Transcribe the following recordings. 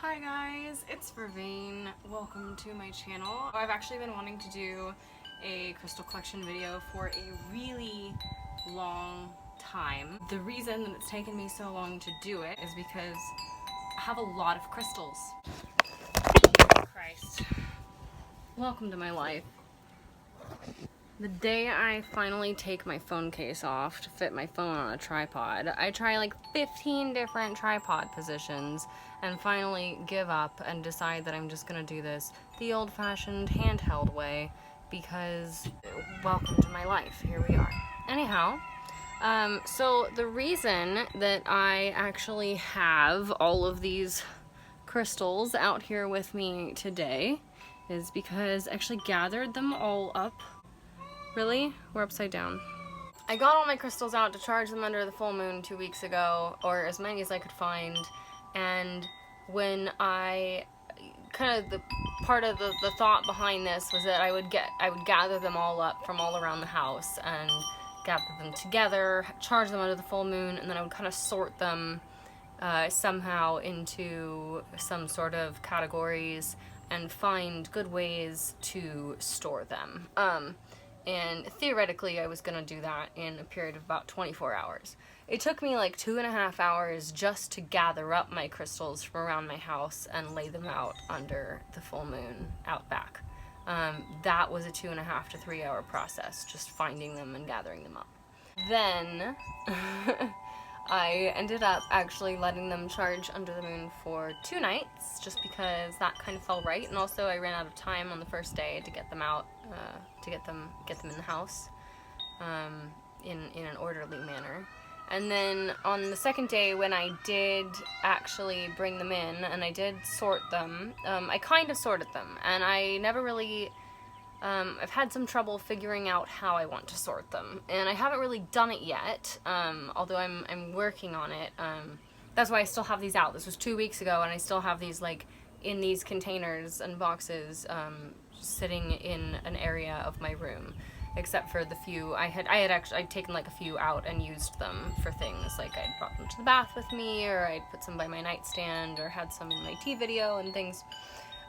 Hi guys, it's Vervain. Welcome to my channel. I've actually been wanting to do a crystal collection video for a really long time. The reason that it's taken me so long to do it is because I have a lot of crystals. Christ. Welcome to my life. The day I finally take my phone case off to fit my phone on a tripod, I try like 15 different tripod positions and finally give up and decide that I'm just gonna do this the old-fashioned handheld way because welcome to my life, here we are. Anyhow, so the reason that I actually have all of these crystals out here with me today is because I actually gathered them all up. Really? We're upside down. I got all my crystals out to charge them under the full moon 2 weeks ago, or as many as I could find, and when I the part of the thought behind this was that I would gather them all up from all around the house and gather them together, charge them under the full moon, and then I would kind of sort them somehow into some sort of categories and find good ways to store them. And theoretically I was gonna do that in a period of about 24 hours. It took me like 2.5 hours just to gather up my crystals from around my house and lay them out under the full moon out back. That was a 2.5 to 3 hour process, just finding them and gathering them up. Then I ended up actually letting them charge under the moon for 2 nights, just because that kind of felt right, and also I ran out of time on the first day to get them out, to get them in the house, in an orderly manner. And then on the second day, when I did actually bring them in and I did sort them, I kind of sorted them, and I never really. I've had some trouble figuring out how I want to sort them, and I haven't really done it yet, although I'm working on it. That's why I still have these out. This was 2 weeks ago, and I still have these like in these containers and boxes sitting in an area of my room, except for the few I'd taken like a few out and used them for things, like I'd brought them to the bath with me, or I'd put some by my nightstand, or had some in my tea video and things.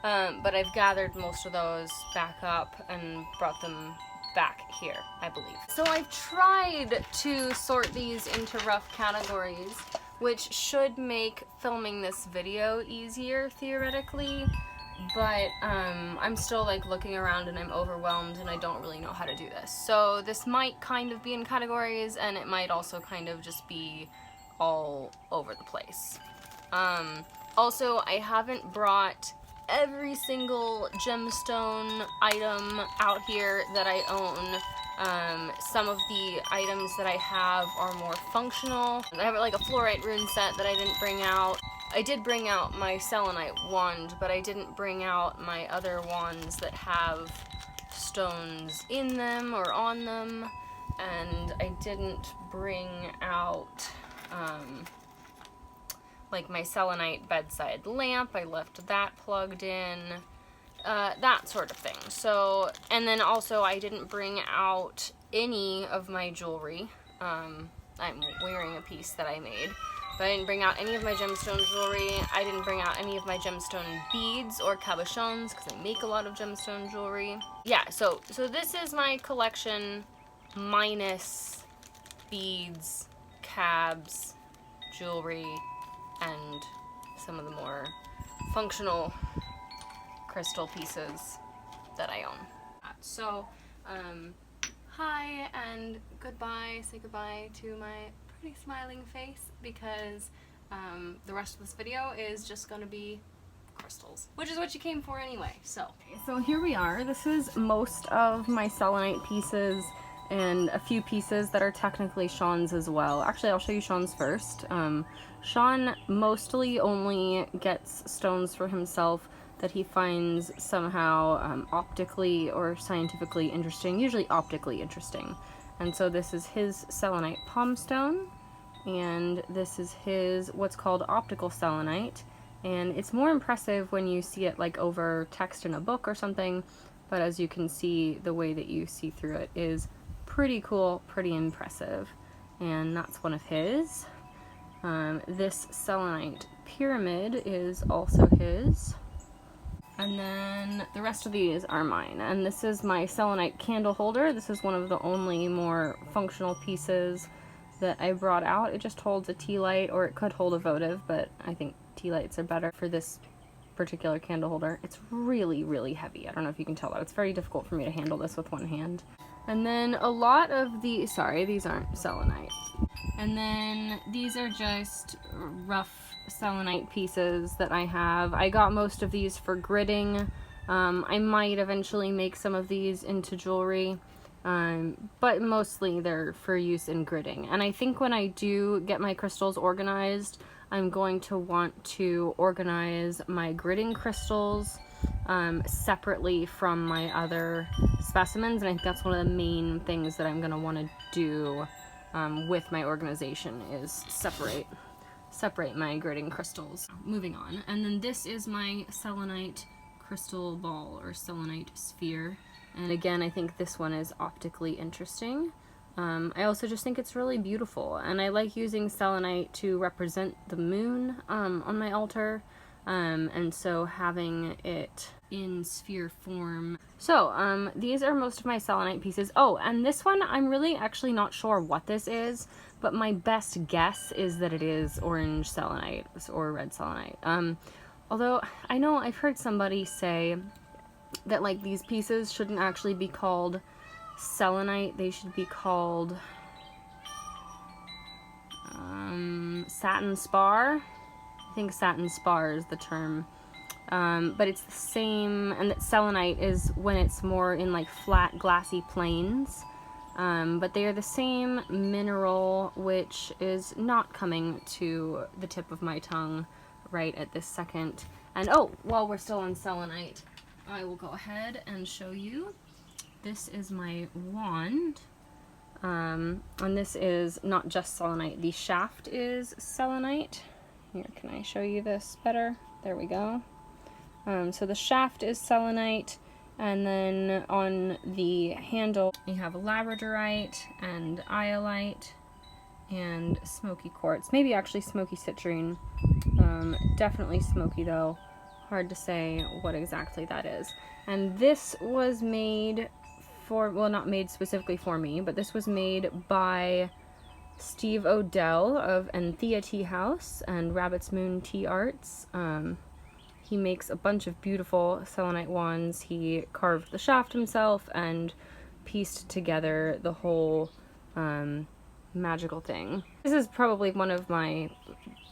But I've gathered most of those back up and brought them back here, I believe. So I've tried to sort these into rough categories, which should make filming this video easier, theoretically, but I'm still like looking around and I'm overwhelmed and I don't really know how to do this. So this might kind of be in categories, and it might also kind of just be all over the place. Also, I haven't brought every single gemstone item out here that I own. Some of the items that I have are more functional. I have like a fluorite rune set that I didn't bring out. I did bring out my selenite wand, but I didn't bring out my other wands that have stones in them or on them. And I didn't bring out like my selenite bedside lamp. I left that plugged in, that sort of thing. So, and then also I didn't bring out any of my jewelry. I'm wearing a piece that I made, but I didn't bring out any of my gemstone jewelry. I didn't bring out any of my gemstone beads or cabochons, because I make a lot of gemstone jewelry. Yeah, so this is my collection minus beads, cabs, jewelry, and some of the more functional crystal pieces that I own. So, hi and goodbye. Say goodbye to my pretty smiling face, because the rest of this video is just gonna be crystals, which is what you came for anyway. So here we are. This is most of my selenite pieces, and a few pieces that are technically Sean's as well. Actually, I'll show you Sean's first. Sean mostly only gets stones for himself that he finds somehow optically or scientifically interesting, usually optically interesting. And so this is his selenite palm stone, and this is his what's called optical selenite. And it's more impressive when you see it like over text in a book or something, but as you can see, the way that you see through it is pretty cool, pretty impressive. And that's one of his. This selenite pyramid is also his. And then the rest of these are mine. And this is my selenite candle holder. This is one of the only more functional pieces that I brought out. It just holds a tea light, or it could hold a votive, but I think tea lights are better for this particular candle holder. It's really, really heavy. I don't know if you can tell that. It's very difficult for me to handle this with one hand. And then a lot of the, sorry, these aren't selenite. And then these are just rough selenite pieces that I have. I got most of these for gridding. I might eventually make some of these into jewelry, but mostly they're for use in gridding. And I think when I do get my crystals organized, I'm going to want to organize my gridding crystals separately from my other specimens, and I think that's one of the main things that I'm going to want to do with my organization is separate my gridding crystals. Moving on, and then this is my selenite crystal ball or selenite sphere, and again I think this one is optically interesting. I also just think it's really beautiful, and I like using selenite to represent the moon on my altar, and so having it in sphere form. So these are most of my selenite pieces. Oh, and this one I'm really actually not sure what this is, but my best guess is that it is orange selenite or red selenite. Although I know I've heard somebody say that like these pieces shouldn't actually be called selenite, they should be called satin spar. I think satin spar is the term, but it's the same, and that selenite is when it's more in like flat glassy plains, but they are the same mineral, which is not coming to the tip of my tongue right at this second. And oh, while we're still on selenite, I will go ahead and show you. This is my wand, and this is not just selenite. The shaft is selenite. Here, can I show you this better? There we go. So the shaft is selenite, and then on the handle you have labradorite and iolite and smoky quartz. Maybe actually smoky citrine. Definitely smoky though. Hard to say what exactly that is. And this was made for, well, not made specifically for me, but this was made by Steve Odell of Anthea Tea House and Rabbit's Moon Tea Arts. He makes a bunch of beautiful selenite wands. He carved the shaft himself and pieced together the whole magical thing. This is probably one of my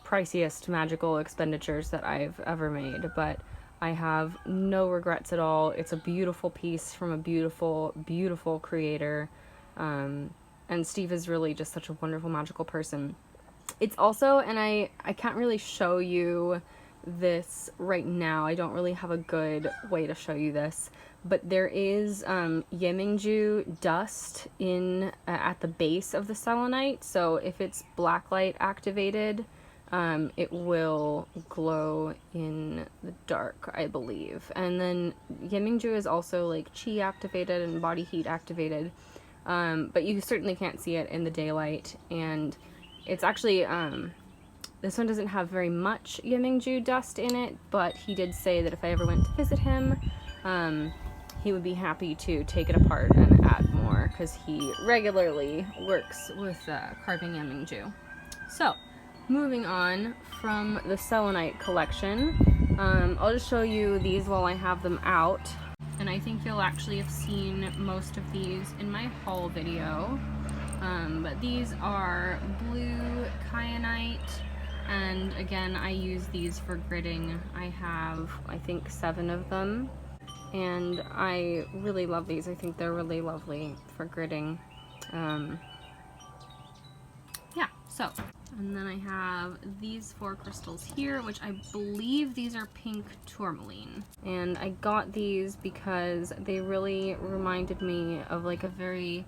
priciest magical expenditures that I've ever made, but I have no regrets at all. It's a beautiful piece from a beautiful, beautiful creator. And Steve is really just such a wonderful, magical person. It's also, and I can't really show you this right now. I don't really have a good way to show you this, but there is Yemingju dust in at the base of the selenite. So if it's blacklight activated, it will glow in the dark, I believe. And then Yemingju is also like chi activated and body heat activated, but you certainly can't see it in the daylight. And it's actually, this one doesn't have very much Yemingju dust in it, but he did say that if I ever went to visit him, he would be happy to take it apart and add more, because he regularly works with carving Yemingju. So, moving on from the selenite collection, I'll just show you these while I have them out. And I think you'll actually have seen most of these in my haul video. But these are blue kyanite, and again I use these for gridding. I have, I think, 7 of them, and I really love these. I think they're really lovely for gridding. Yeah, so, and then I have these 4 crystals here, which I believe these are pink tourmaline. And I got these because they really reminded me of like a very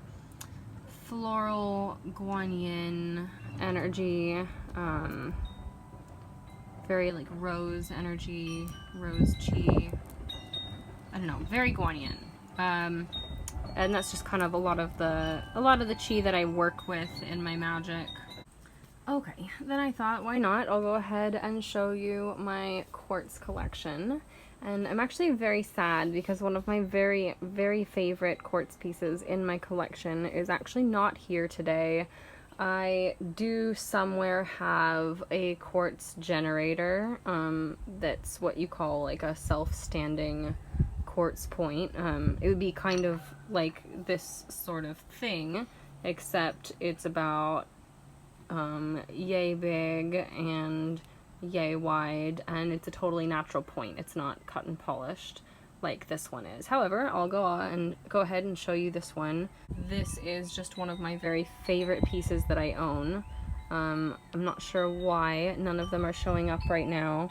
floral guanyin energy, very like rose energy, rose chi, I don't know, very guanyin. And that's just kind of a lot of the chi that I work with in my magic. Okay, then I thought, why not? I'll go ahead and show you my quartz collection. And I'm actually very sad because one of my very, very favorite quartz pieces in my collection is actually not here today. I do somewhere have a quartz generator, that's what you call like a self-standing quartz point. It would be kind of like this sort of thing, except it's about yay big and yay wide, and it's a totally natural point. It's not cut and polished like this one is. However, I'll go ahead and show you this one. This is just one of my very favorite pieces that I own. I'm not sure why none of them are showing up right now,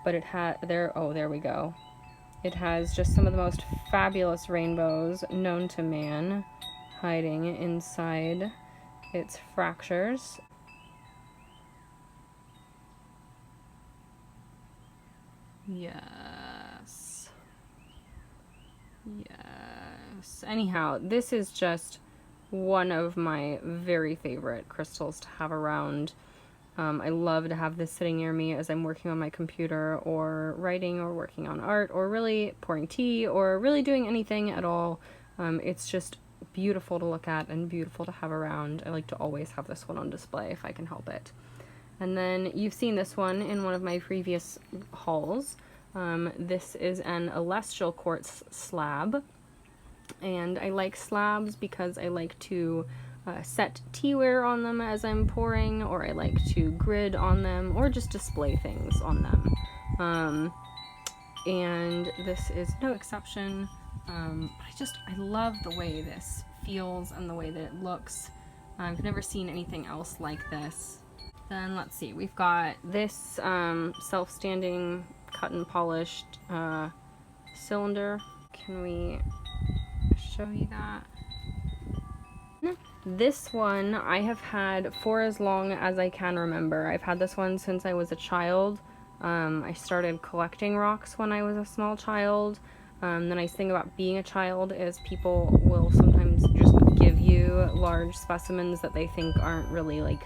but it had there we go. It has just some of the most fabulous rainbows known to man hiding inside its fractures. Yes. Yes. Anyhow, this is just one of my very favorite crystals to have around. I love to have this sitting near me as I'm working on my computer or writing or working on art or really pouring tea or really doing anything at all. It's just beautiful to look at and beautiful to have around. I like to always have this one on display if I can help it. And then you've seen this one in one of my previous hauls. This is an elestial quartz slab, and I like slabs because I like to set teaware on them as I'm pouring, or I like to grid on them, or just display things on them. And this is no exception. I love the way this feels and the way that it looks. I've never seen anything else like this. Then let's see, we've got this self-standing cut and polished cylinder. Can we show you that? This one I have had for as long as I can remember. I've had this one since I was a child. I started collecting rocks when I was a small child. The nice thing about being a child is people will sometimes just give you large specimens that they think aren't really like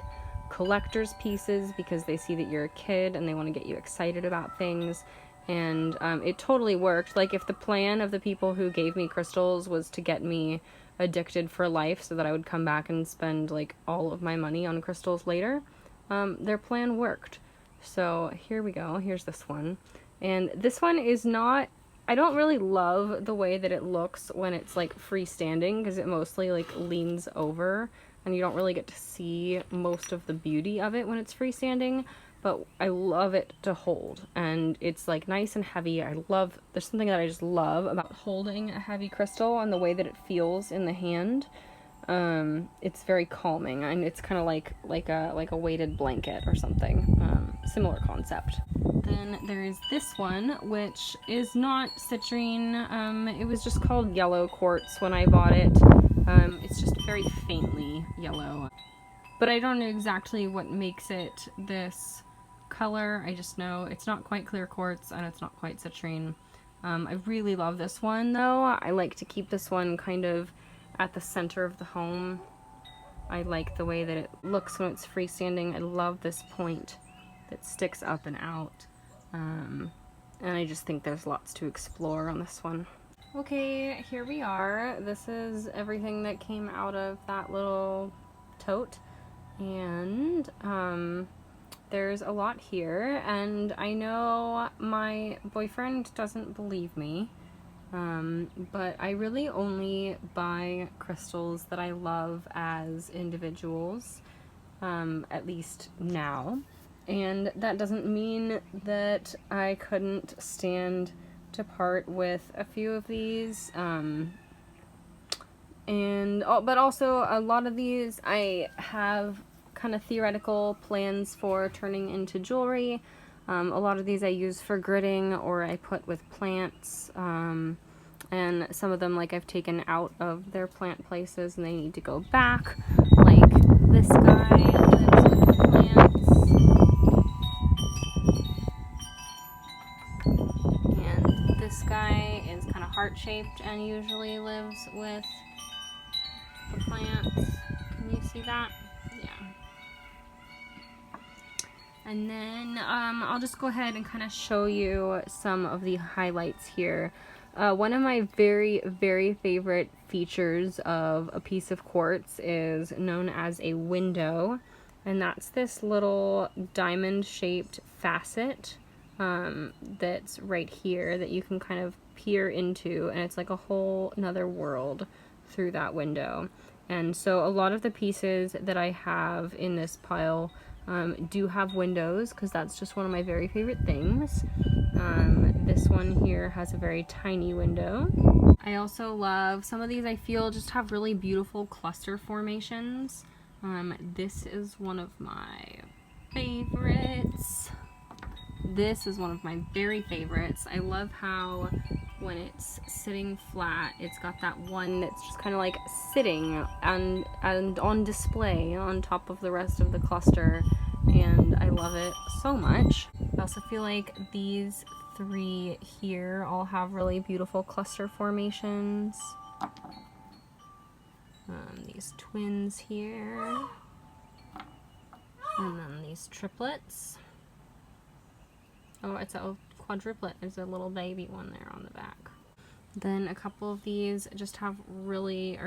collector's pieces because they see that you're a kid and they want to get you excited about things. And it totally worked. Like, if the plan of the people who gave me crystals was to get me addicted for life so that I would come back and spend like all of my money on crystals later, their plan worked. So here we go. Here's this one. And this one is not, I don't really love the way that it looks when it's like freestanding, because it mostly like leans over and you don't really get to see most of the beauty of it when it's freestanding. But I love it to hold, and it's like nice and heavy. There's something that I just love about holding a heavy crystal and the way that it feels in the hand. It's very calming, and it's kind of like a weighted blanket or something. Similar concept. Then there's this one, which is not citrine. It was just called yellow quartz when I bought it. It's just very faintly yellow, but I don't know exactly what makes it this color. I just know it's not quite clear quartz and it's not quite citrine. I really love this one though. I like to keep this one kind of at the center of the home. I like the way that it looks when it's freestanding. I love this point that sticks up and out. And I just think there's lots to explore on this one. Okay, here we are. This is everything that came out of that little tote. And there's a lot here, and I know my boyfriend doesn't believe me, but I really only buy crystals that I love as individuals, at least now. And that doesn't mean that I couldn't stand to part with a few of these, but also a lot of these I have kind of theoretical plans for turning into jewelry. A lot of these I use for gridding, or I put with plants, and some of them like I've taken out of their plant places and they need to go back, like this guy lives with the plants, and this guy is kind of heart-shaped and usually lives with the plants. Can you see that? Yeah. And then I'll just go ahead and kind of show you some of the highlights here. One of my very, very favorite features of a piece of quartz is known as a window. And that's this little diamond-shaped facet that's right here that you can kind of peer into, and it's like a whole another world through that window. And so a lot of the pieces that I have in this pile do have windows, because that's just one of my very favorite things. This one here has a very tiny window. I also love some of these. I feel just have really beautiful cluster formations. This is one of my favorites. This is one of my very favorites. I love how when it's sitting flat, it's got that one that's just kind of like sitting and on display on top of the rest of the cluster, and I love it so much. I also feel like these three here all have really beautiful cluster formations. These twins here, and then these triplets. Oh, it's a quadruplet. There's a little baby one there on the back. Then a couple of these just have really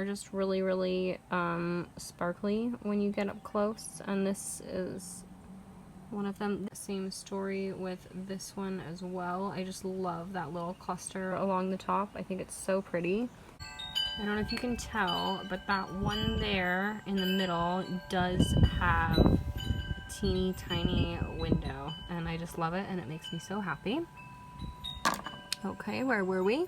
sparkly when you get up close, and this is one of them. Same story with this one as well. I just love that little cluster along the top. I think it's so pretty. I don't know if you can tell, but that one there in the middle does have a teeny tiny window, and I just love it, and it makes me so happy. Okay, where were we?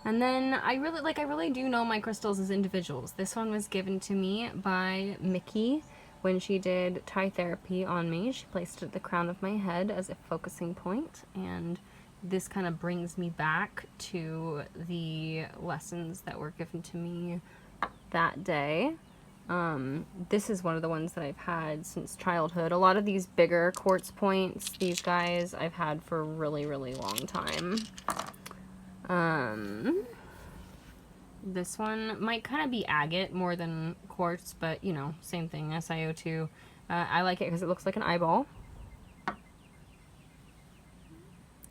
And then I really do know my crystals as individuals. This one was given to me by Mickey when she did Thai therapy on me. She placed it at the crown of my head as a focusing point, and this kind of brings me back to the lessons that were given to me that day. This is one of the ones that I've had since childhood. A lot of these bigger quartz points, these guys, I've had for a really long time. This one might kind of be agate more than quartz, but you know, same thing, SiO2. I like it because it looks like an eyeball.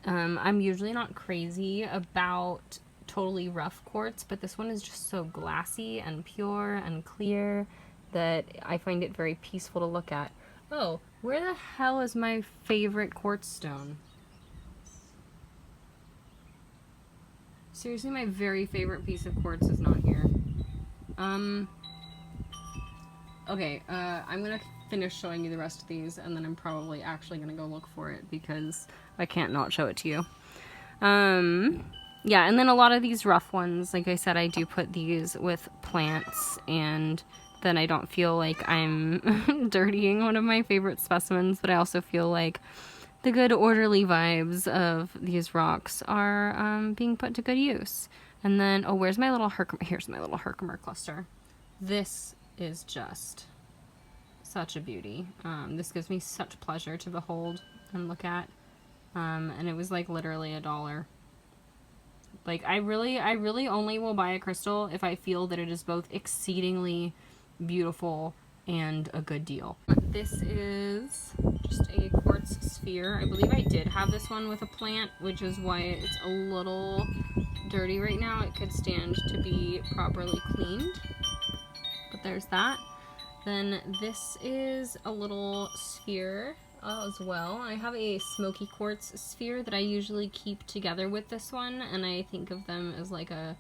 I'm usually not crazy about totally rough quartz, but this one is just so glassy and pure and clear that I find it very peaceful to look at. Oh, where the hell is my favorite quartz stone? Seriously, my very favorite piece of quartz is not here. Okay, I'm gonna finish showing you the rest of these, and then I'm probably actually gonna go look for it because I can't not show it to you. Yeah, and then a lot of these rough ones, like I said, I do put these with plants, and then I don't feel like I'm dirtying one of my favorite specimens, but I also feel like the good orderly vibes of these rocks are being put to good use. And then, oh, where's my little Herkimer? Here's my little Herkimer cluster. This is just such a beauty. This gives me such pleasure to behold and look at. And it was like literally $1. Like I really only will buy a crystal if I feel that it is both exceedingly beautiful and a good deal. This is just a quartz sphere. I believe I did have this one with a plant, which is why it's a little dirty right now. It could stand to be properly cleaned. But there's that. Then this is a little sphere as well. I have a smoky quartz sphere that I usually keep together with this one, and I think of them as like a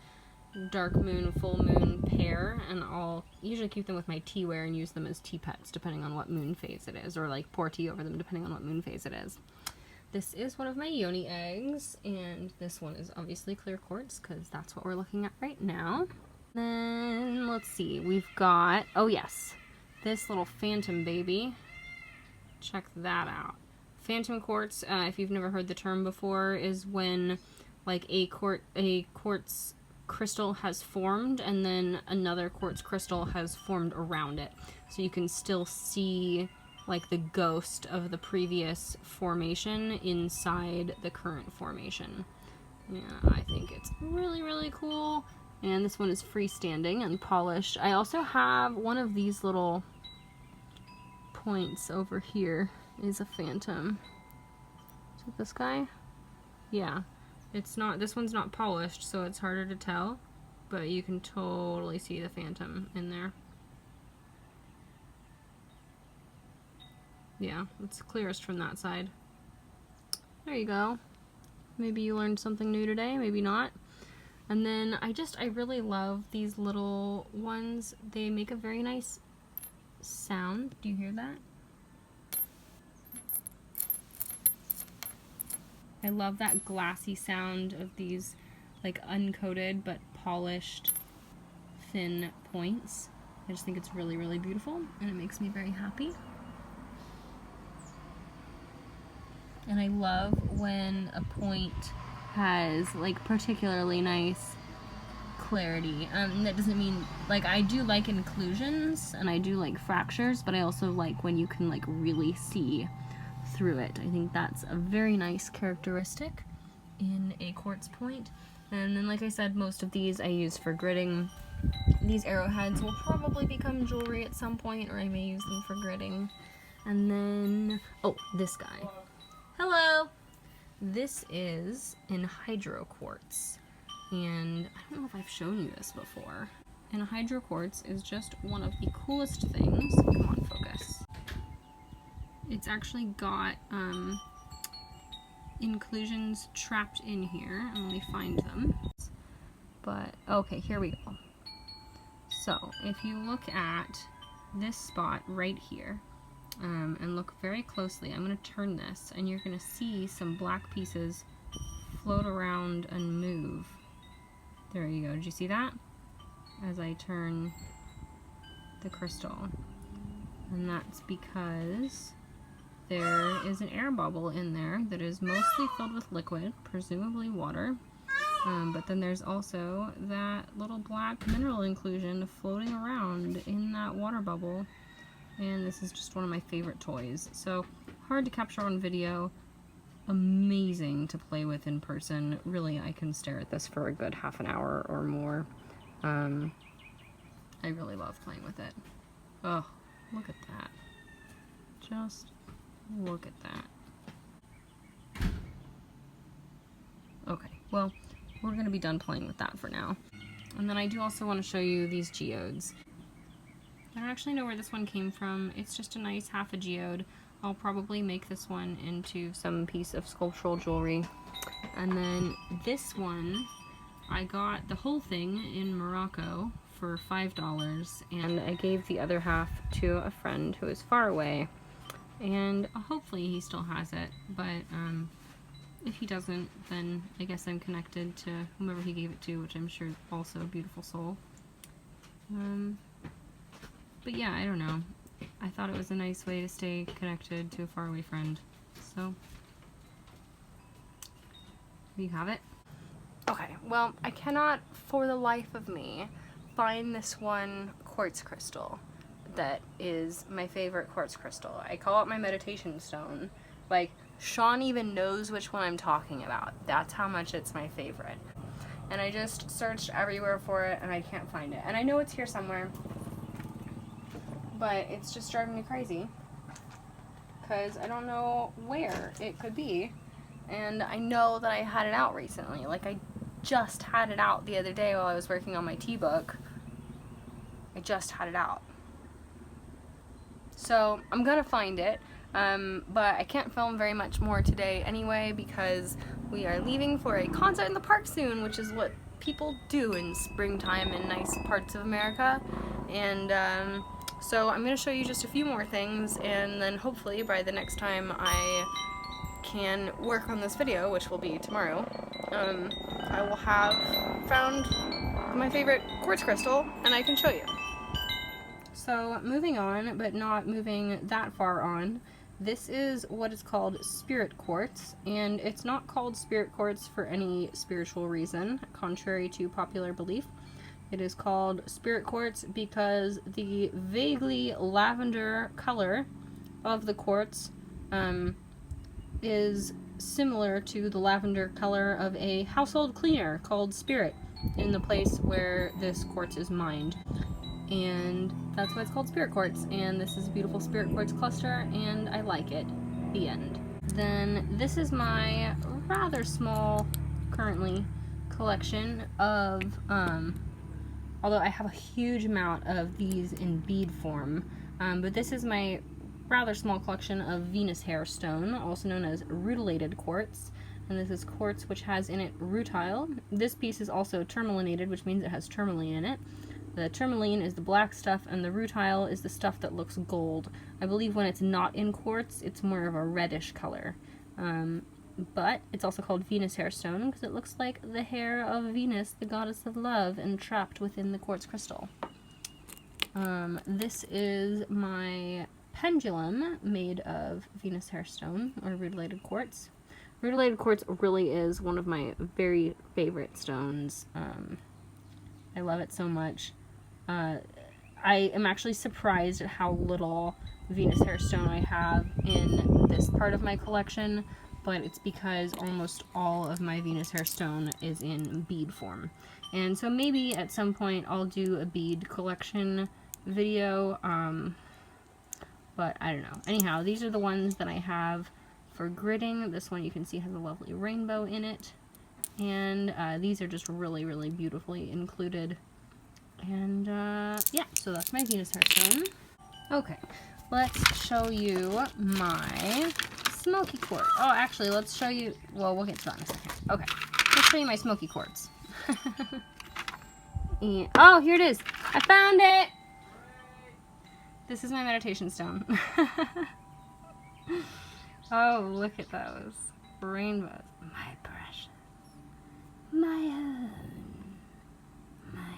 dark moon, full moon pair, and I'll usually keep them with my teaware and use them as tea pets depending on what moon phase it is, or like pour tea over them depending on what moon phase it is. This is one of my yoni eggs, and this one is obviously clear quartz because that's what we're looking at right now. Then let's see, we've got, oh yes, this little phantom baby. Check that out. Phantom quartz, if you've never heard the term before, is when like a quartz crystal has formed and then another quartz crystal has formed around it. So you can still see like the ghost of the previous formation inside the current formation. Yeah, I think it's really cool. And this one is freestanding and polished. I also have one of these little points over here is a phantom. Is it this guy? Yeah. It's not, this one's not polished, so it's harder to tell, but you can totally see the phantom in there. Yeah, it's clearest from that side. There you go. Maybe you learned something new today, maybe not. And then I really love these little ones. They make a very nice sound. Do you hear that? I love that glassy sound of these like uncoated but polished thin points. I just think it's really, really beautiful and it makes me very happy. And I love when a point has like particularly nice clarity. That doesn't mean, like, I do like inclusions and I do like fractures, but I also like when you can like really see through it. I think that's a very nice characteristic in a quartz point. And then, like I said, most of these I use for gridding. These arrowheads will probably become jewelry at some point, or I may use them for gridding. And then, oh, this guy. Hello! This is anhydro quartz. And I don't know if I've shown you this before. Anhydro quartz is just one of the coolest things. Come on, focus. It's actually got inclusions trapped in here. Let me find them. But, okay, here we go. So, if you look at this spot right here, and look very closely, I'm going to turn this, and you're going to see some black pieces float around and move. There you go. Did you see that? As I turn the crystal. And that's because there is an air bubble in there that is mostly filled with liquid, presumably water. But then there's also that little black mineral inclusion floating around in that water bubble. And this is just one of my favorite toys. So hard to capture on video, amazing to play with in person. Really, I can stare at this for a good half an hour or more. I really love playing with it. Oh, look at that. Just look at that. Okay, well, we're going to be done playing with that for now. And then I do also want to show you these geodes. I don't actually know where this one came from. It's just a nice half a geode. I'll probably make this one into some piece of sculptural jewelry. And then this one, I got the whole thing in Morocco for $5, and I gave the other half to a friend who is far away. And hopefully he still has it, but if he doesn't, then I guess I'm connected to whomever he gave it to, which I'm sure is also a beautiful soul. But yeah, I don't know. I thought it was a nice way to stay connected to a faraway friend. So, there you have it. Okay, well, I cannot for the life of me find this one quartz crystal that is my favorite quartz crystal. I call it my meditation stone. Like, Sean even knows which one I'm talking about. That's how much it's my favorite. And I just searched everywhere for it and I can't find it. And I know it's here somewhere, but it's just driving me crazy because I don't know where it could be. And I know that I had it out recently. Like, I just had it out the other day while I was working on my tea book. I just had it out. So I'm gonna find it, but I can't film very much more today anyway because we are leaving for a concert in the park soon, which is what people do in springtime in nice parts of America. And so I'm gonna show you just a few more things, and then hopefully by the next time I can work on this video, which will be tomorrow, I will have found my favorite quartz crystal and I can show you. So moving on, but not moving that far on, this is what is called spirit quartz, and it's not called spirit quartz for any spiritual reason, contrary to popular belief. It is called spirit quartz because the vaguely lavender color of the quartz is similar to the lavender color of a household cleaner called Spirit in the place where this quartz is mined. And that's why it's called spirit quartz, and this is a beautiful spirit quartz cluster and I like it. The end. Then this is my rather small, currently, collection of, although I have a huge amount of these in bead form, but this is my rather small collection of Venus hairstone, also known as Rutilated quartz. And this is quartz which has in it rutile. This piece is also tourmalinated, which means it has tourmaline in it. The tourmaline is the black stuff, and the rutile is the stuff that looks gold. I believe when it's not in quartz, it's more of a reddish color. But it's also called Venus hairstone because it looks like the hair of Venus, the goddess of love, entrapped within the quartz crystal. This is my pendulum made of Venus hairstone, or Rutilated quartz. Rutilated quartz really is one of my very favorite stones. I love it so much. I am actually surprised at how little Venus hairstone I have in this part of my collection, but it's because almost all of my Venus hairstone is in bead form. And so maybe at some point I'll do a bead collection video, but I don't know. Anyhow, these are the ones that I have for gridding. This one you can see has a lovely rainbow in it. And these are just really, really beautifully included. And yeah, so that's my Venus hairstone. Okay, let's show you my smoky quartz. Oh, actually, let's show you, well, we'll get to that in a second. Okay, let's show you my smoky quartz. And, oh, here it is. I found it. This is my meditation stone. Oh, look at those rainbows. My precious. My own. My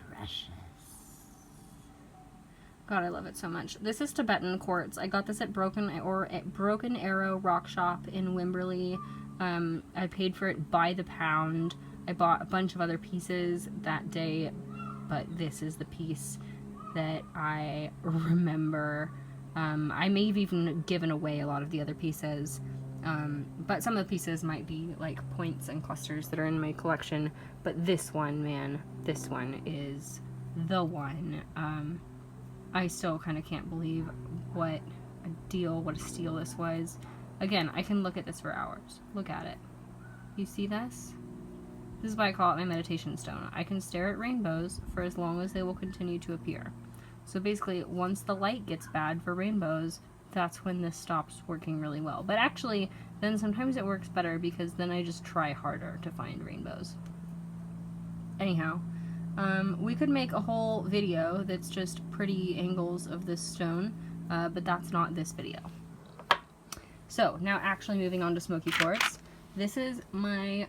precious. God, I love it so much. This is Tibetan quartz. I got this at Broken Arrow Rock Shop in Wimberley. I paid for it by the pound. I bought a bunch of other pieces that day, but this is the piece that I remember. I may have even given away a lot of the other pieces, but some of the pieces might be like points and clusters that are in my collection, but this one, man, this one is the one. I still kind of can't believe what a deal, what a steal this was. Again, I can look at this for hours. Look at it. You see this? This is why I call it my meditation stone. I can stare at rainbows for as long as they will continue to appear. So basically, once the light gets bad for rainbows, that's when this stops working really well. But actually, then sometimes it works better because then I just try harder to find rainbows. Anyhow, we could make a whole video that's just pretty angles of this stone, but that's not this video. So, now actually moving on to smoky quartz. This is my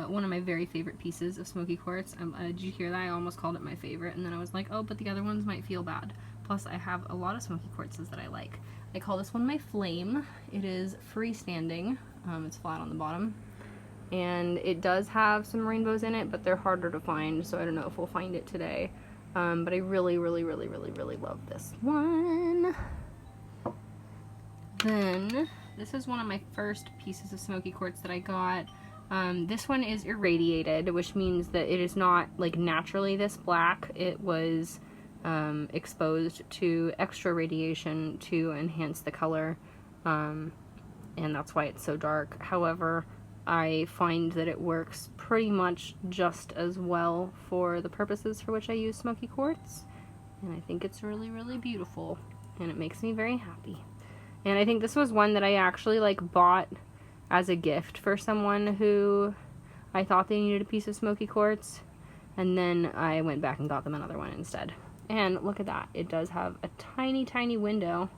one of my very favorite pieces of smoky quartz. Did you hear that? I almost called it my favorite, and then I was like, oh, but the other ones might feel bad. Plus, I have a lot of smoky quartzes that I like. I call this one my flame. It is freestanding. It's flat on the bottom. And it does have some rainbows in it, but they're harder to find, so I don't know if we'll find it today. But I really, really, really, really, really love this one. Then, this is one of my first pieces of smoky quartz that I got. This one is irradiated, which means that it is not like naturally this black. It was exposed to extra radiation to enhance the color, and that's why it's so dark. However, I find that it works pretty much just as well for the purposes for which I use smoky quartz, and I think it's really, really beautiful, and it makes me very happy. And I think this was one that I actually like bought as a gift for someone who I thought they needed a piece of smoky quartz, and then I went back and got them another one instead. And look at that, it does have a tiny, tiny window.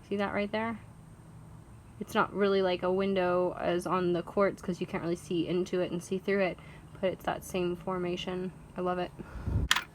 See that right there? It's not really like a window as on the quartz because you can't really see into it and see through it, but it's that same formation. I love it.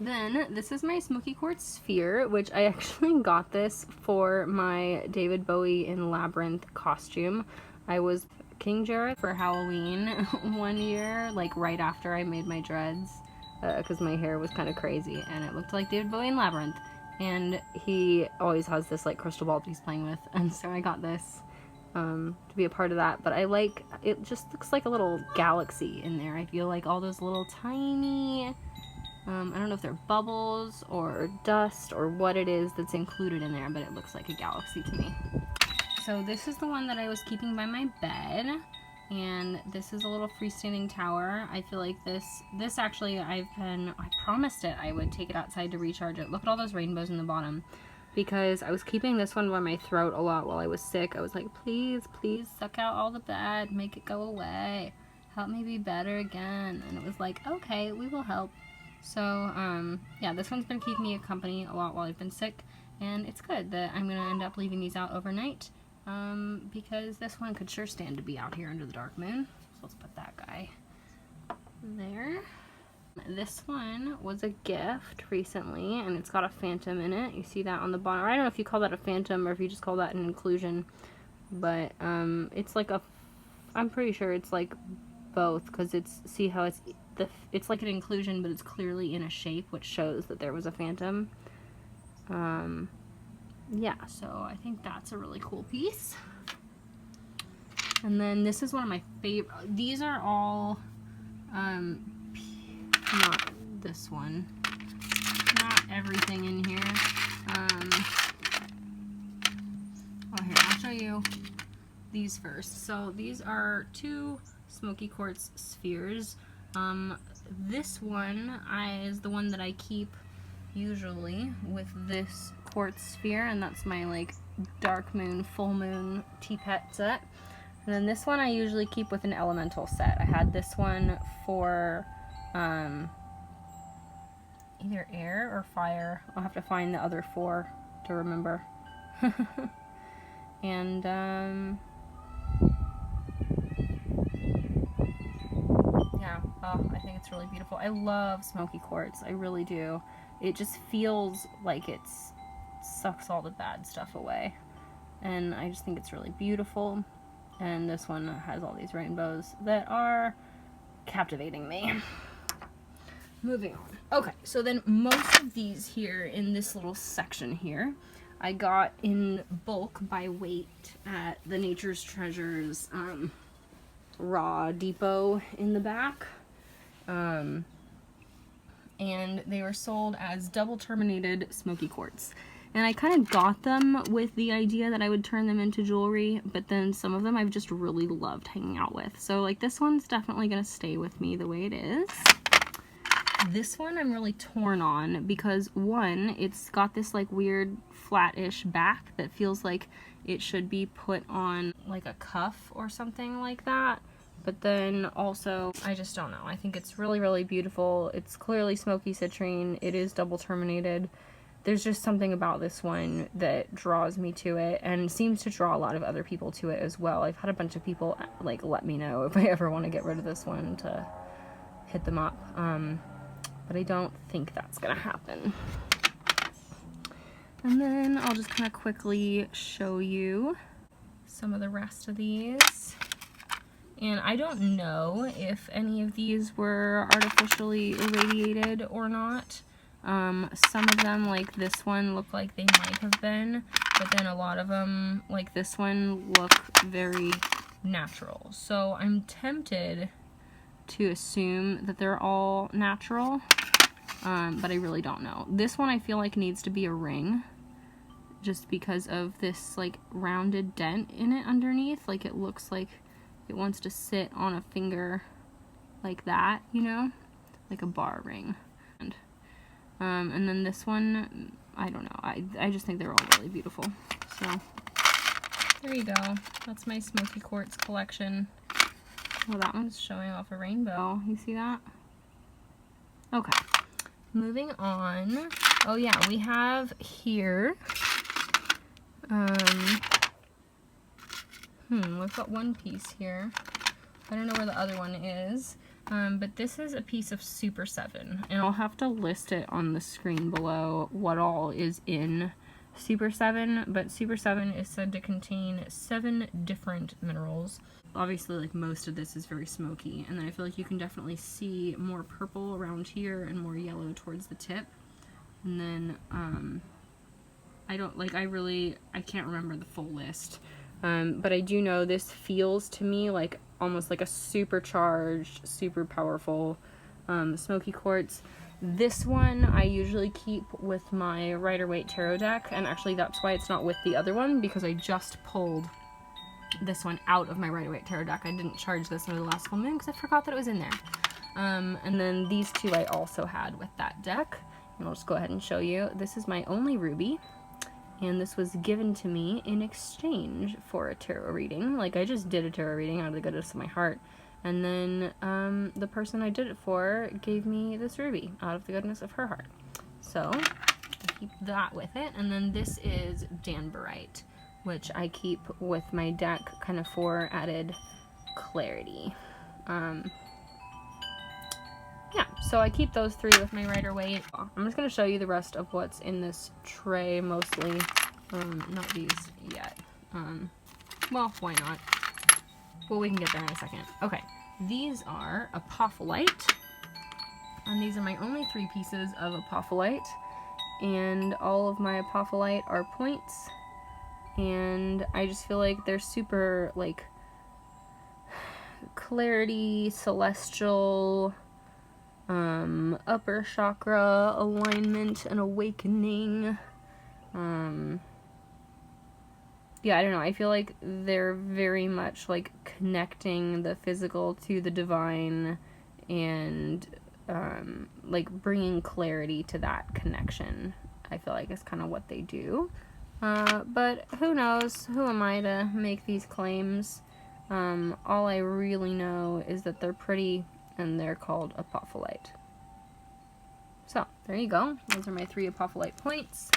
Then, this is my smoky quartz sphere, which I actually got this for my David Bowie in Labyrinth costume. I was King Jared for Halloween one year, like right after I made my dreads, because my hair was kind of crazy, and it looked like David Bowie in Labyrinth. And he always has this like crystal ball that he's playing with, and so I got this to be a part of that. But I like, it just looks like a little galaxy in there. I feel like all those little tiny, I don't know if they're bubbles or dust or what it is that's included in there, but it looks like a galaxy to me. so this is the one that I was keeping by my bed, and this is a little freestanding tower. I feel like this actually, I promised it I would take it outside to recharge it. Look at all those rainbows in the bottom, because I was keeping this one by my throat a lot while I was sick. I was like, please, please suck out all the bad, make it go away, help me be better again. And it was like, okay, we will help. So yeah, this one's been keeping me company a lot while I've been sick, and it's good that I'm gonna end up leaving these out overnight, because this one could sure stand to be out here under the dark moon. So let's put that guy there. This one was a gift recently, and it's got a phantom in it. You see that on the bottom. I don't know if you call that a phantom or if you just call that an inclusion, but it's like I'm pretty sure it's like both, because see how it's like an inclusion, but it's clearly in a shape, which shows that there was a phantom. Yeah, so I think that's a really cool piece. And then this is one of my favorite. These are all, not this one. Not everything in here. Oh, here, I'll show you these first. So these are 2 smoky quartz spheres. This one is the one that I keep usually with this quartz sphere, and that's my like dark moon, full moon teapot set. And then this one I usually keep with an elemental set. I had this one for either air or fire. I'll have to find the other 4 to remember. And yeah, oh, I think it's really beautiful. I love smoky quartz, I really do. It just feels like it sucks all the bad stuff away, and I just think it's really beautiful. And this one has all these rainbows that are captivating me. Moving on. Okay, so then most of these here in this little section here, I got in bulk by weight at the Nature's Treasures raw depot in the back. And they were sold as double terminated smoky quartz. And I kind of got them with the idea that I would turn them into jewelry, but then some of them I've just really loved hanging out with. So like this one's definitely going to stay with me the way it is. This one I'm really torn on because one, it's got this like weird flat-ish back that feels like it should be put on like a cuff or something like that. But then also, I just don't know. I think it's really, really beautiful. It's clearly smoky citrine. It is double terminated. There's just something about this one that draws me to it and seems to draw a lot of other people to it as well. I've had a bunch of people like let me know if I ever want to get rid of this one to hit them up. But I don't think that's gonna happen. And then I'll just kind of quickly show you some of the rest of these. And I don't know if any of these were artificially irradiated or not. Some of them, like this one, look like they might have been, but then a lot of them, like this one, look very natural. So I'm tempted to assume that they're all natural, but I really don't know. This one I feel like needs to be a ring, just because of this like rounded dent in it underneath. Like it looks like it wants to sit on a finger like that, you know, like a bar ring. And then this one, I don't know, I just think they're all really beautiful. So there you go, that's my smoky quartz collection. Well, that one's showing off a rainbow, you see that? Okay, moving on. Oh yeah, we have here, we've got one piece here. I don't know where the other one is. But this is a piece of Super 7, and I'll have to list it on the screen below what all is in Super 7, but Super 7 is said to contain 7 different minerals. Obviously, like, most of this is very smoky, and then I feel like you can definitely see more purple around here and more yellow towards the tip. And then, I can't remember the full list. But I do know this feels to me like almost like a supercharged, super powerful smoky quartz. This one I usually keep with my Rider-Waite tarot deck, and actually that's why it's not with the other one, because I just pulled this one out of my Rider-Waite tarot deck. I didn't charge this under the last full moon because I forgot that it was in there. And then these two I also had with that deck, and I'll just go ahead and show you. This is my only ruby, and this was given to me in exchange for a tarot reading. Like, I just did a tarot reading out of the goodness of my heart. And then the person I did it for gave me this ruby out of the goodness of her heart. So I keep that with it. And then this is danburite, which I keep with my deck kind of for added clarity. Yeah, so I keep those three with my Rider-Waite. I'm just going to show you the rest of what's in this tray mostly. Not these yet. Well, why not? Well, we can get there in a second. Okay, these are apophylite, and these are my only 3 pieces of apophylite, and all of my apophylite are points, and I just feel like they're super, like, clarity, celestial, upper chakra, alignment, and awakening. Yeah, I don't know, I feel like they're very much, like, connecting the physical to the divine, and, like, bringing clarity to that connection. I feel like is kind of what they do. But who knows? Who am I to make these claims? All I really know is that they're pretty, and they're called apophylite. So, there you go. Those are my 3 apophylite points.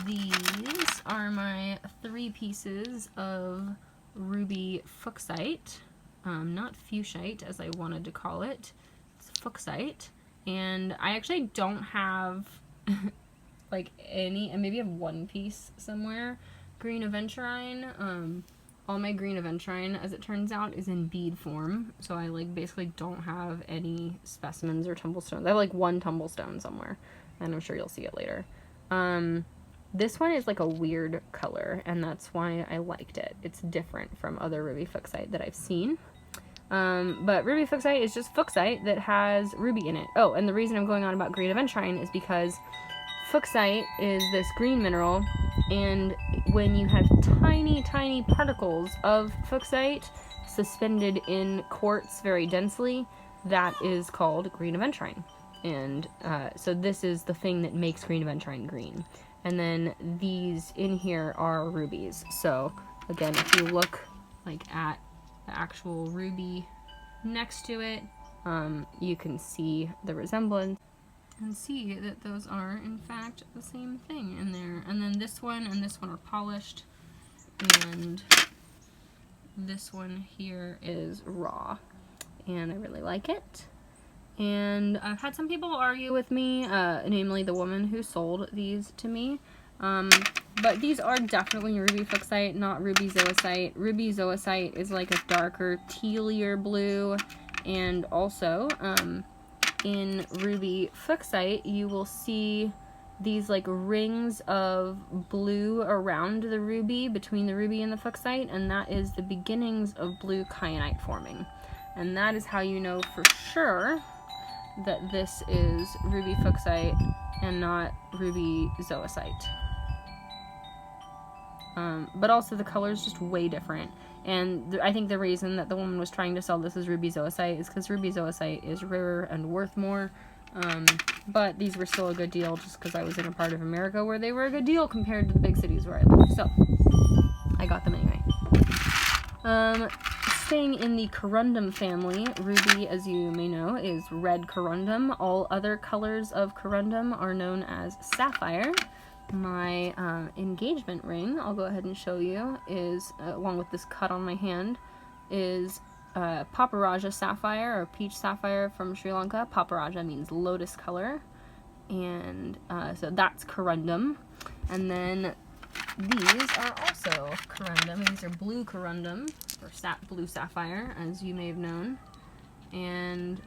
These are my 3 pieces of ruby fuchsite, not fuchsite as I wanted to call it, it's fuchsite, and I actually don't have like any, and maybe I have 1 piece somewhere, green aventurine. All my green aventurine, as it turns out, is in bead form, so I like basically don't have any specimens or tumblestones. I have like 1 tumblestone somewhere, and I'm sure you'll see it later. This one is like a weird color, and that's why I liked it. It's different from other ruby fuchsite that I've seen. But ruby fuchsite is just fuchsite that has ruby in it. Oh, and the reason I'm going on about green aventurine is because fuchsite is this green mineral, and when you have tiny, tiny particles of fuchsite suspended in quartz very densely, that is called green aventurine. And so this is the thing that makes green aventurine green. And then these in here are rubies. So again, if you look like at the actual ruby next to it, you can see the resemblance and see that those are in fact the same thing in there. And then this one and this one are polished, and this one here is raw, and I really like it. And I've had some people argue with me, namely the woman who sold these to me. But these are definitely ruby fuchsite, not ruby zoisite. Ruby zoisite is like a darker tealier blue. And also, in ruby fuchsite, you will see these like rings of blue around the ruby, between the ruby and the fuchsite. And that is the beginnings of blue kyanite forming. And that is how you know for sure that this is ruby fuchsite and not ruby zoisite. But also the color is just way different. And I think the reason that the woman was trying to sell this as ruby zoisite is because ruby zoisite is rarer and worth more. But these were still a good deal just because I was in a part of America where they were a good deal compared to the big cities where I live. So I got them anyway. Staying in the corundum family, ruby, as you may know, is red corundum. All other colors of corundum are known as sapphire. My engagement ring, I'll go ahead and show you, is, along with this cut on my hand, is Paparaja sapphire, or peach sapphire from Sri Lanka. Paparaja means lotus color. And so that's corundum. And then these are also corundum. These are blue corundum, or blue sapphire, as you may have known. And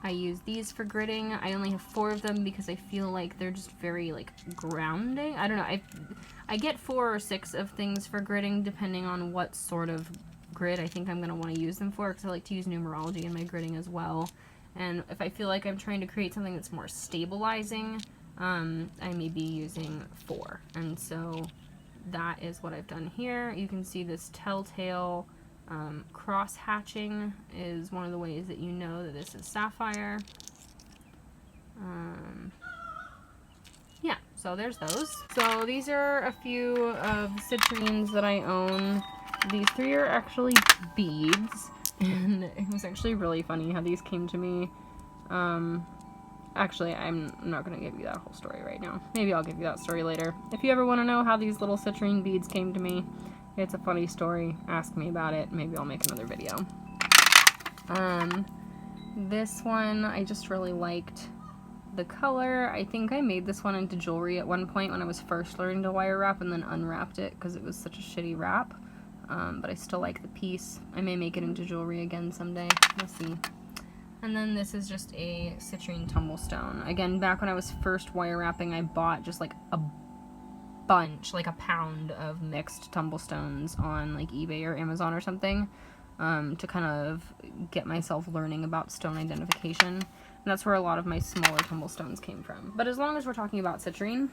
I use these for gridding. I only have 4 of them because I feel like they're just very like grounding. I don't know. I get 4 or 6 of things for gridding depending on what sort of grid I think I'm going to want to use them for, because I like to use numerology in my gridding as well. And if I feel like I'm trying to create something that's more stabilizing, I may be using 4. And so that is what I've done here. You can see this telltale cross hatching is one of the ways that you know that this is sapphire. Yeah, so there's those. So these are a few of the citrines that I own. These 3 are actually beads, and it was actually really funny how these came to me. Actually, I'm not going to give you that whole story right now. Maybe I'll give you that story later. If you ever want to know how these little citrine beads came to me, it's a funny story. Ask me about it. Maybe I'll make another video. This one, I just really liked the color. I think I made this one into jewelry at one point when I was first learning to wire wrap, and then unwrapped it because it was such a shitty wrap. But I still like the piece. I may make it into jewelry again someday. We'll see. And then this is just a citrine tumblestone. Again, back when I was first wire wrapping, I bought just like a bunch, like a pound of mixed tumblestones on like eBay or Amazon or something, to kind of get myself learning about stone identification. And that's where a lot of my smaller tumblestones came from. But as long as we're talking about citrine,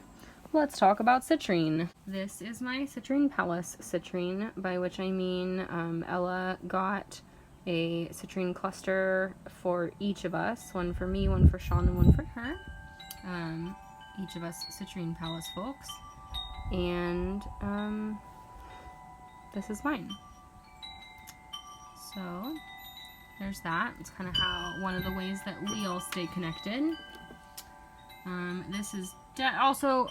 let's talk about citrine. This is my Citrine Palace citrine, by which I mean Ella got a citrine cluster for each of us. One for me, one for Sean, and one for her. Each of us Citrine Palace folks. And this is mine. So there's that. It's kind of how one of the ways that we all stay connected. This is also,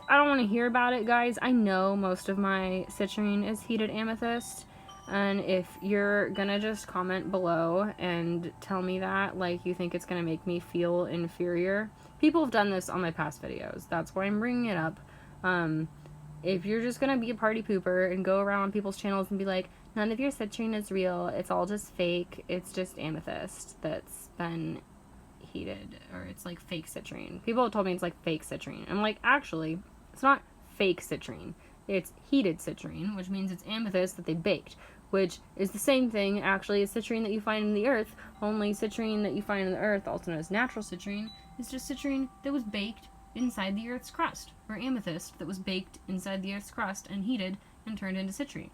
I don't want to hear about it, guys. I know most of my citrine is heated amethyst. And if you're gonna just comment below and tell me that, like, you think it's gonna make me feel inferior, people have done this on my past videos. That's why I'm bringing it up. If you're just gonna be a party pooper and go around on people's channels and be like, none of your citrine is real, it's all just fake, it's just amethyst that's been heated, or it's like fake citrine. People have told me it's like fake citrine. I'm like, actually, it's not fake citrine. It's heated citrine, which means it's amethyst that they baked, which is the same thing, actually, as citrine that you find in the earth, only citrine that you find in the earth, also known as natural citrine, is just citrine that was baked inside the earth's crust, or amethyst that was baked inside the earth's crust and heated and turned into citrine.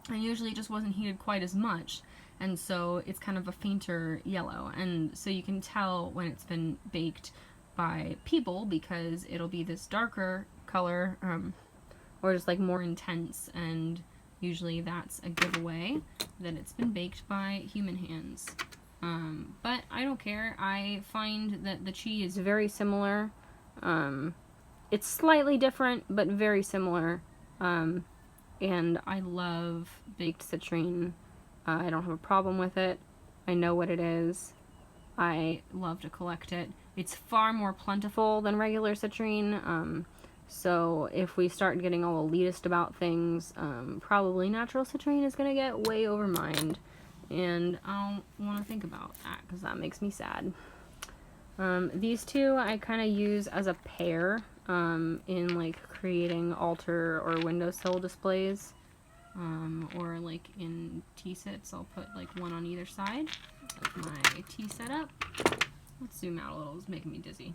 And usually it just wasn't heated quite as much, and so it's kind of a fainter yellow, and so you can tell when it's been baked by people because it'll be this darker color, or just like more intense, and usually that's a giveaway that it's been baked by human hands. But I don't care. I find that the chi is very similar. It's slightly different, but very similar. And I love baked citrine. I don't have a problem with it. I know what it is. I love to collect it. It's far more plentiful than regular citrine. So if we start getting all elitist about things, probably natural citrine is going to get way over mined. And I don't want to think about that because that makes me sad. These two I kind of use as a pair in like creating altar or windowsill displays. Or like in tea sets, I'll put like one on either side of my tea setup. Let's zoom out a little, it's making me dizzy.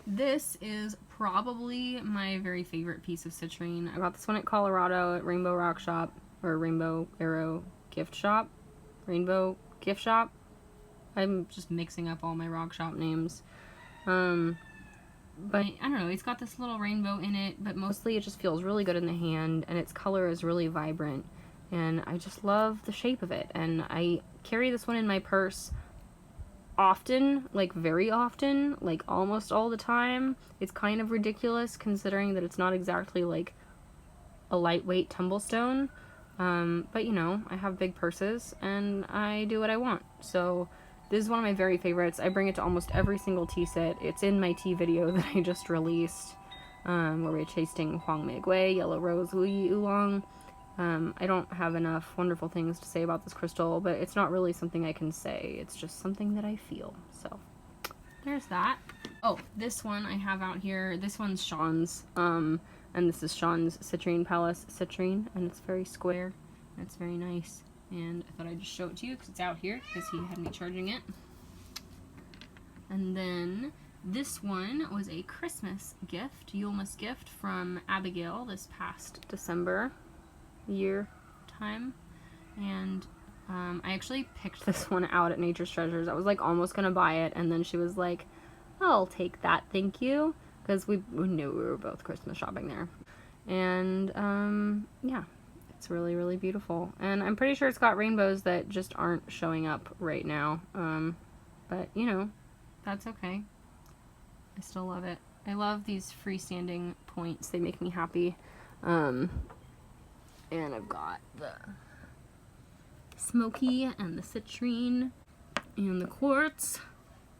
This is probably my very favorite piece of citrine. I got this one at Colorado at Rainbow Rock Shop, or Rainbow Arrow Gift Shop. Rainbow Gift Shop. I'm just mixing up all my rock shop names. But I don't know, it's got this little rainbow in it, but mostly it just feels really good in the hand, and its color is really vibrant. And I just love the shape of it. And I carry this one in my purse often, like very often, like almost all the time. It's kind of ridiculous considering that it's not exactly like a lightweight tumblestone. But you know, I have big purses and I do what I want. So this is one of my very favorites. I bring it to almost every single tea set. It's in my tea video that I just released, where we're tasting Huang Mei Gui, Yellow Rose, Wu Yi Oolong. I don't have enough wonderful things to say about this crystal, but it's not really something I can say. It's just something that I feel. So there's that. Oh, this one I have out here. This one's Sean's, and this is Sean's Citrine Palace citrine, and it's very square. It's very nice. And I thought I'd just show it to you because it's out here because he had me charging it. And then this one was a Christmas gift, Yulemas gift from Abigail this past December year time. And I actually picked this one out at Nature's Treasures. I was like almost gonna buy it, and then she was like, I'll take that, thank you, because we knew we were both Christmas shopping there. And yeah, it's really, really beautiful. And I'm pretty sure it's got rainbows that just aren't showing up right now. But you know, that's okay. I still love it. I love these freestanding points. They make me happy. And I've got the smoky and the citrine and the quartz.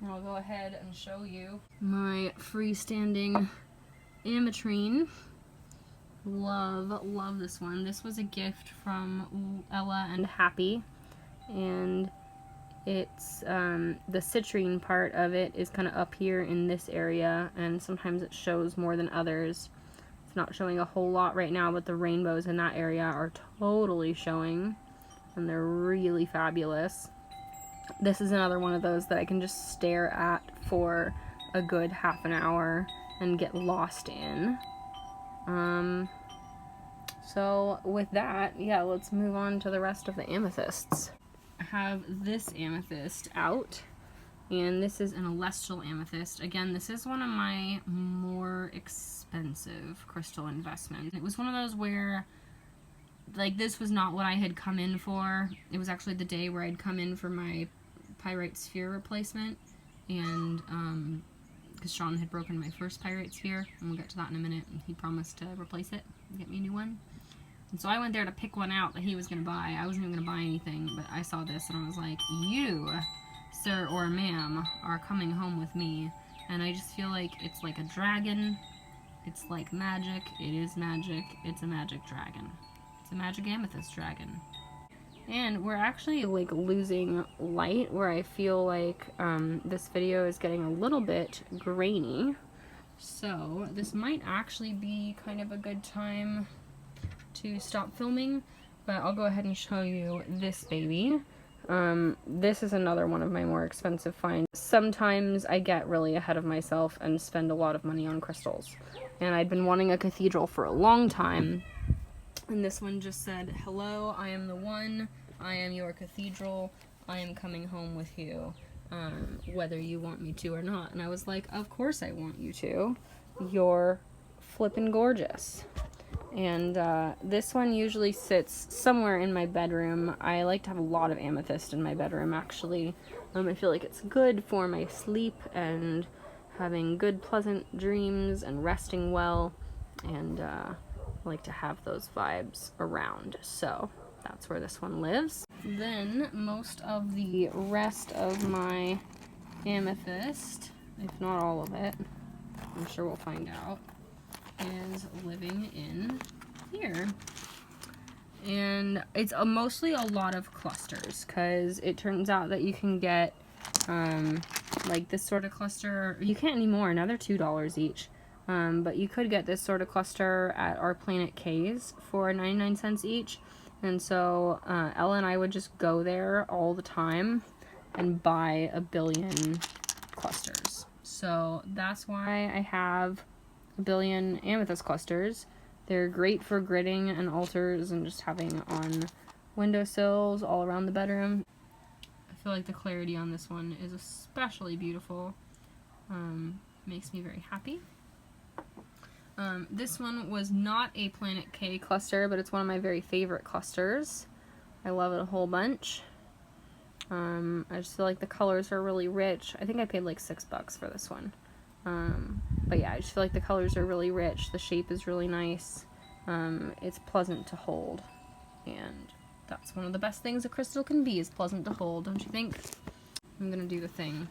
And I'll go ahead and show you my freestanding ametrine. Love this one. This was a gift from Ella and Happy, and it's the citrine part of it is kind of up here in this area, and sometimes it shows more than others. It's not showing a whole lot right now, but the rainbows in that area are totally showing, and they're really fabulous. This is another one of those that I can just stare at for a good half an hour and get lost in. So with that, yeah, let's move on to the rest of the amethysts. I have this amethyst out, and this is an elestial amethyst. Again, this is one of my more expensive crystal investments. It was one of those where, like, this was not what I had come in for. It was actually the day where I'd come in for my pyrite sphere replacement, and because Sean had broken my first pyrite sphere, and we'll get to that in a minute, and he promised to replace it and get me a new one. And so I went there to pick one out that he was going to buy. I wasn't even going to buy anything, but I saw this and I was like, you, sir or ma'am, are coming home with me. And I just feel like it's like a dragon. It's like magic. It is magic. It's a magic dragon. It's a magic amethyst dragon. And we're actually like losing light, where I feel like this video is getting a little bit grainy. So this might actually be kind of a good time to stop filming, but I'll go ahead and show you this baby. This is another one of my more expensive finds. Sometimes I get really ahead of myself and spend a lot of money on crystals, and I'd been wanting a cathedral for a long time, and this one just said, hello, I am the one, I am your cathedral, I am coming home with you, whether you want me to or not. And I was like, of course I want you to, you're flippin' gorgeous. And this one usually sits somewhere in my bedroom. I like to have a lot of amethyst in my bedroom, actually. I feel like it's good for my sleep and having good, pleasant dreams and resting well. And I like to have those vibes around. So that's where this one lives. Then most of the rest of my amethyst, if not all of it, I'm sure we'll find out, is living in here. And it's mostly a lot of clusters, because it turns out that you can get like this sort of cluster. You can't anymore, now they're $2 each, but you could get this sort of cluster at our Planet K's for 99 cents each. And so Ella and I would just go there all the time and buy a billion clusters. So that's why I have a billion amethyst clusters. They're great for gridding and altars and just having on windowsills all around the bedroom. I feel like the clarity on this one is especially beautiful. Makes me very happy. This one was not a Planet K cluster, but it's one of my very favorite clusters. I love it a whole bunch. I just feel like the colors are really rich. I think I paid like $6 for this one. But yeah, I just feel like the colors are really rich. The shape is really nice. It's pleasant to hold. And that's one of the best things a crystal can be, is pleasant to hold, don't you think? I'm gonna do the thing.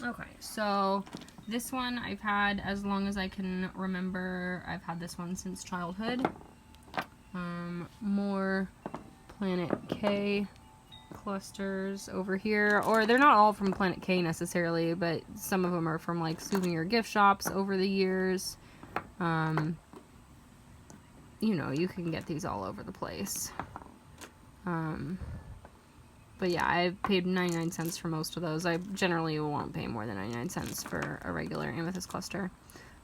Okay, so this one I've had as long as I can remember. I've had this one since childhood. More Planet K clusters over here, or they're not all from Planet K necessarily, but some of them are from like souvenir gift shops over the years. You know, you can get these all over the place. But yeah, I paid 99 cents for most of those. I generally won't pay more than 99 cents for a regular amethyst cluster.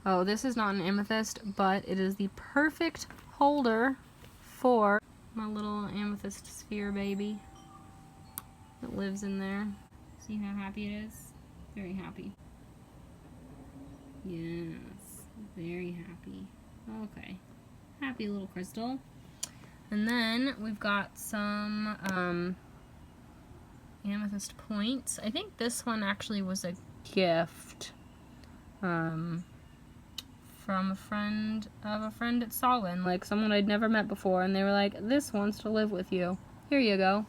Oh, this is not an amethyst, but it is the perfect holder for my little amethyst sphere baby that lives in there. See how happy it is? Very happy. Yes, very happy. Okay, happy little crystal. And then we've got some amethyst points. I think this one actually was a gift from a friend of a friend at Solin, like someone I'd never met before, and they were like, this wants to live with you. Here you go.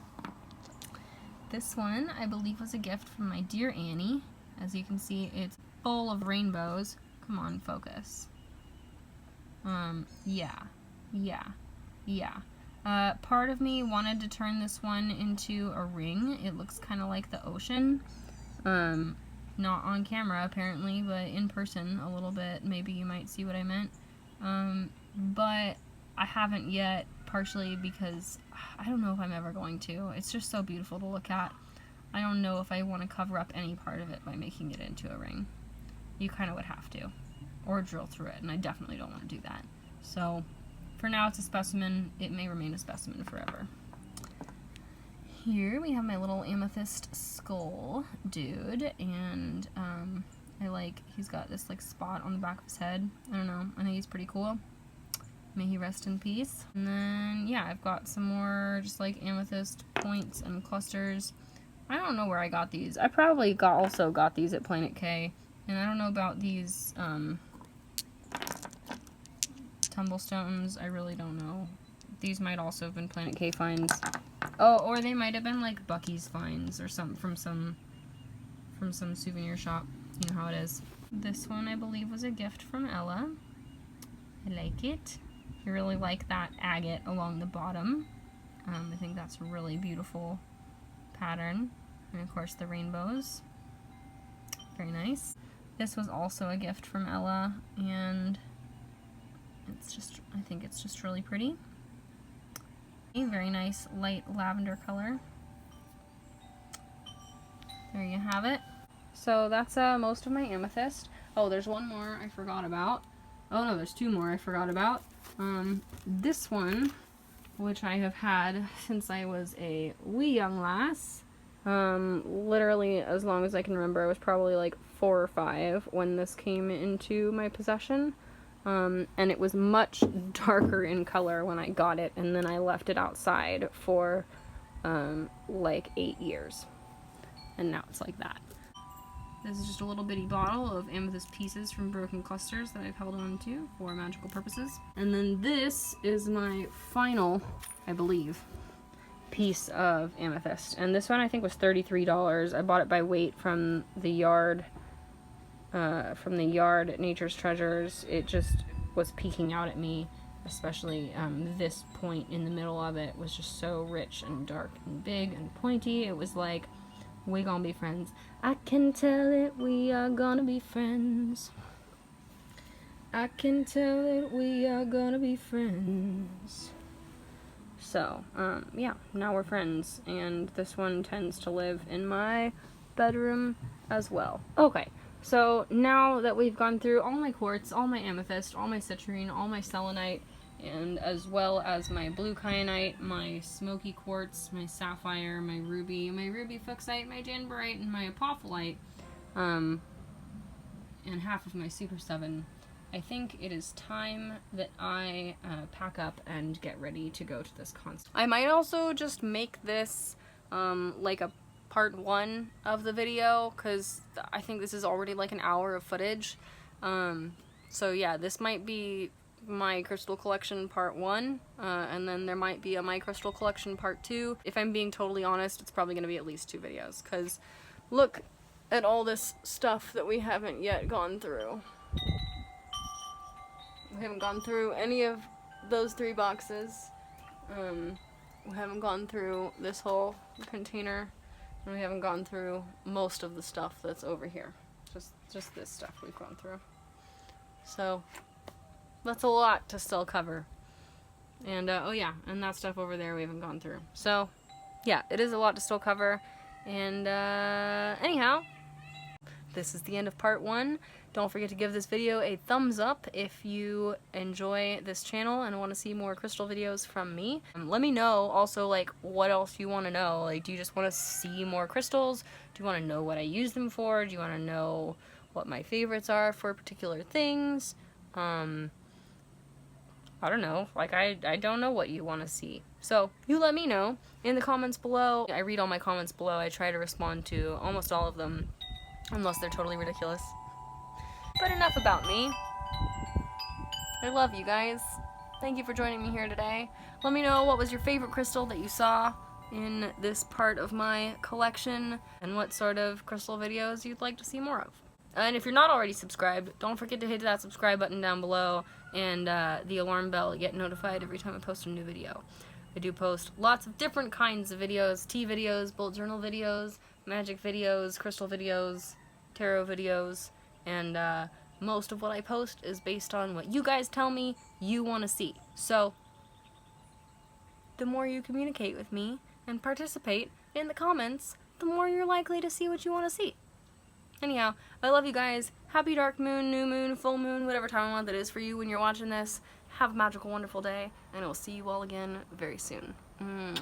This one, I believe, was a gift from my dear Annie. As you can see, it's full of rainbows. Come on, focus. Yeah. Part of me wanted to turn this one into a ring. It looks kind of like the ocean. Not on camera, apparently, but in person a little bit. Maybe you might see what I meant. But I haven't yet, partially because I don't know if I'm ever going to. It's just so beautiful to look at. I don't know if I want to cover up any part of it by making it into a ring. You kind of would have to. Or drill through it, and I definitely don't want to do that. So, for now it's a specimen. It may remain a specimen forever. Here we have my little amethyst skull dude, and he's got this like spot on the back of his head. I don't know, I think he's pretty cool. May he rest in peace. And then yeah, I've got some more just like amethyst points and clusters. I don't know where I got these. I probably also got these at Planet K, and I don't know about these tumblestones. I really don't know. These might also have been Planet K finds. Oh, or they might have been like Bucky's finds or some from some souvenir shop. You know how it is. This one I believe was a gift from Ella. I like it. I really like that agate along the bottom. I think that's a really beautiful pattern. And of course the rainbows. Very nice. This was also a gift from Ella, and I think it's just really pretty. A very nice light lavender color. There you have it. So that's most of my amethyst. Oh, there's one more I forgot about. Oh no, there's two more I forgot about. This one, which I have had since I was a wee young lass. Literally as long as I can remember. I was probably like 4 or 5 when this came into my possession. And it was much darker in color when I got it, and then I left it outside for like 8 years. And now it's like that. This is just a little bitty bottle of amethyst pieces from broken clusters that I've held on to for magical purposes. And then this is my final, I believe, piece of amethyst. And this one I think was $33. I bought it by weight from the yard at Nature's Treasures. It just was peeking out at me, especially this point in the middle of it was just so rich and dark and big and pointy. It was like, we gonna be friends. I can tell it, we are gonna be friends. I can tell it, we are gonna be friends. So, yeah, now we're friends, and this one tends to live in my bedroom as well. Okay. So now that we've gone through all my quartz, all my amethyst, all my citrine, all my selenite, and as well as my blue kyanite, my smoky quartz, my sapphire, my ruby fuchsite, my danburite, and my apophylite, and half of my super 7, I think it is time that I pack up and get ready to go to this concert. I might also just make this like a part 1 of the video, because I think this is already like an hour of footage. So yeah, this might be my crystal collection part 1, and then there might be a my crystal collection part 2. If I'm being totally honest, it's probably going to be at least 2 videos, because look at all this stuff that we haven't yet gone through. We haven't gone through any of those 3 boxes. We haven't gone through this whole container. And we haven't gone through most of the stuff that's over here. Just this stuff we've gone through. So, That's a lot to still cover. And, oh yeah, and that stuff over there we haven't gone through. So, yeah, it is a lot to still cover. And, anyhow, this is the end of part 1. Don't forget to give this video a thumbs up if you enjoy this channel and want to see more crystal videos from me. Let me know also, like, what else you want to know. Like, do you just want to see more crystals? Do you want to know what I use them for? Do you want to know what my favorites are for particular things? I don't know. Like, I don't know what you want to see. So, you let me know in the comments below. I read all my comments below. I try to respond to almost all of them, unless they're totally ridiculous. But enough about me. I love you guys. Thank you for joining me here today. Let me know what was your favorite crystal that you saw in this part of my collection, and what sort of crystal videos you'd like to see more of. And if you're not already subscribed, don't forget to hit that subscribe button down below and the alarm bell to get notified every time I post a new video. I do post lots of different kinds of videos: tea videos, bullet journal videos, magic videos, crystal videos, tarot videos, and most of what I post is based on what you guys tell me you want to see. So, the more you communicate with me and participate in the comments, the more you're likely to see what you want to see. Anyhow, I love you guys. Happy dark moon, new moon, full moon, whatever time of month it is for you when you're watching this. Have a magical, wonderful day, and I will see you all again very soon. Mwah.